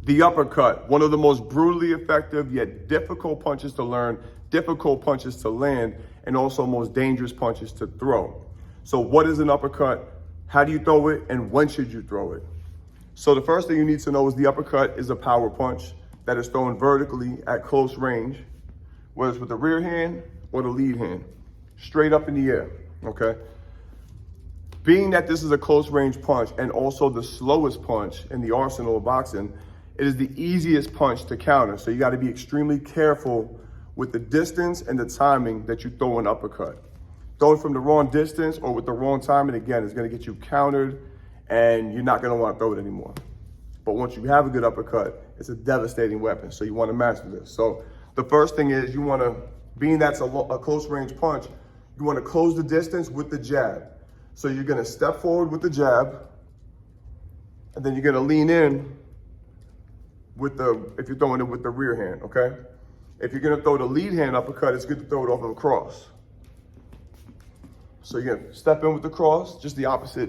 The uppercut, one of the most brutally effective yet difficult punches to learn, difficult punches to land, and also most dangerous punches to throw. So what is an uppercut? How do you throw it, and when should you throw it? So the first thing you need to know is the uppercut is a power punch that is thrown vertically at close range, whether it's with the rear hand or the lead hand, straight up in the air, okay? Being that this is a close range punch and also the slowest punch in the arsenal of boxing, it is the easiest punch to counter. So you gotta be extremely careful with the distance and the timing that you throw an uppercut. Throwing from the wrong distance or with the wrong timing, again, is gonna get you countered and you're not gonna wanna throw it anymore. But once you have a good uppercut, it's a devastating weapon. So you wanna master this. So the first thing is you wanna, being that's a close range punch, you wanna close the distance with the jab. So you're gonna step forward with the jab, and then you're gonna lean in with if you're throwing it with the rear hand, okay? If you're gonna throw the lead hand uppercut, it's good to throw it off of a cross. So you're gonna step in with the cross, just the opposite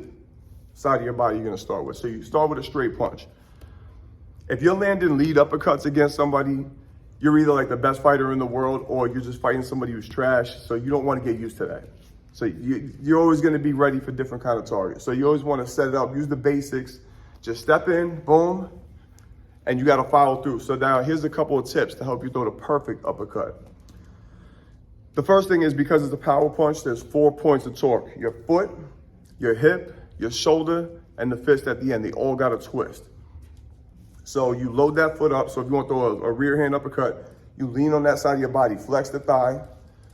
side of your body you're gonna start with. So you start with a straight punch. If you're landing lead uppercuts against somebody, you're either like the best fighter in the world or you're just fighting somebody who's trash, so you don't wanna get used to that. So you're always gonna be ready for different kind of targets. So you always wanna set it up, use the basics, just step in, boom, and you gotta follow through. So now here's a couple of tips to help you throw the perfect uppercut. The first thing is, because it's a power punch, there's 4 points of torque. Your foot, your hip, your shoulder, and the fist at the end. They all got a twist. So you load that foot up. So if you want to throw a rear hand uppercut, you lean on that side of your body, flex the thigh,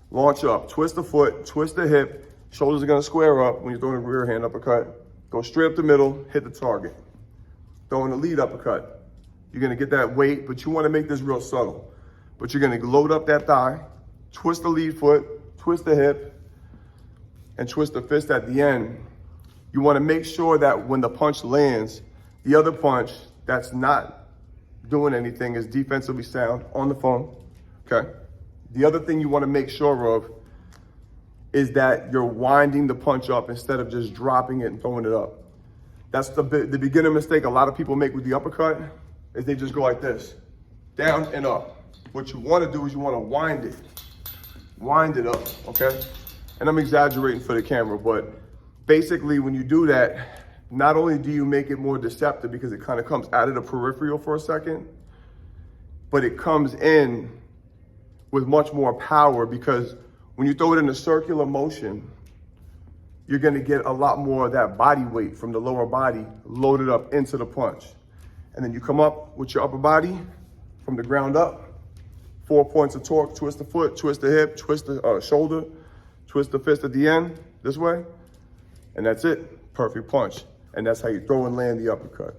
launch up, twist the foot, twist the hip, shoulders are gonna square up when you're throwing a rear hand uppercut. Go straight up the middle, hit the target. Throwing a lead uppercut. You're gonna get that weight, but you wanna make this real subtle. But you're gonna load up that thigh, twist the lead foot, twist the hip, and twist the fist at the end. You wanna make sure that when the punch lands, the other punch that's not doing anything is defensively sound on the phone, okay? The other thing you wanna make sure of is that you're winding the punch up instead of just dropping it and throwing it up. That's the beginner mistake a lot of people make with the uppercut, is they just go like this, down and up. What you wanna do is you wanna wind it up, okay? And I'm exaggerating for the camera, but basically when you do that, not only do you make it more deceptive because it kind of comes out of the peripheral for a second, but it comes in with much more power, because when you throw it in a circular motion, you're gonna get a lot more of that body weight from the lower body loaded up into the punch. And then you come up with your upper body from the ground up, 4 points of torque, twist the foot, twist the hip, twist the shoulder, twist the fist at the end, this way, and that's it, perfect punch. And that's how you throw and land the uppercut.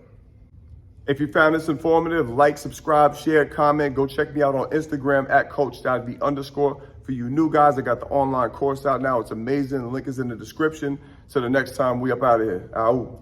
If you found this informative, like, subscribe, share, comment. Go check me out on Instagram at coach.v_. For you new guys, I got the online course out now. It's amazing. The link is in the description. So the next time, we up out of here. Ow.